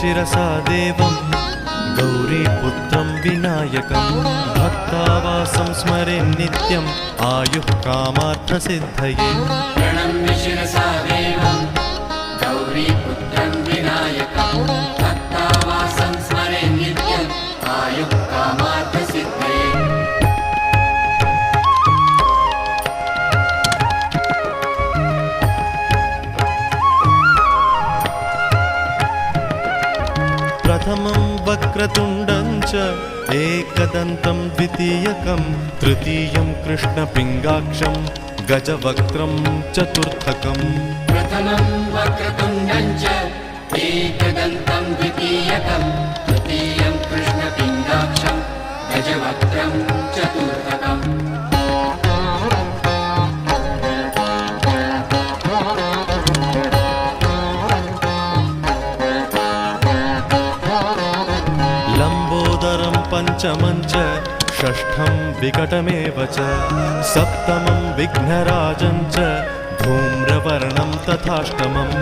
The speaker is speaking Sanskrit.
शिरसा देवं गौरीपुत्रं विनायकं भक्तावासं स्मरे नित्यम् आयुः कामार्थसिद्धये। प्रणम्य शिरसा देवं गौरीपुत्रं विनायकं भक्तावासं स्मरे नित्यम् आयुः कामार्थसिद्धये। प्रथमं वक्रतुण्डं च एकदन्तं द्वितीयकं तृतीयं कृष्णपिङ्गाक्षं गजवक्त्रं चतुर्थकम्। प्रथमं वक्रतुण्डं च एकदन्तं द्वितीयकं तृतीयं कृष्णपिङ्गाक्षं गजवक्त्रं चतुर्थकम्। लम्बोदरं पञ्चमं च षष्ठं विकटमेव च सप्तमं विघ्नराजं च धूम्रवर्णं तथाष्टमम्।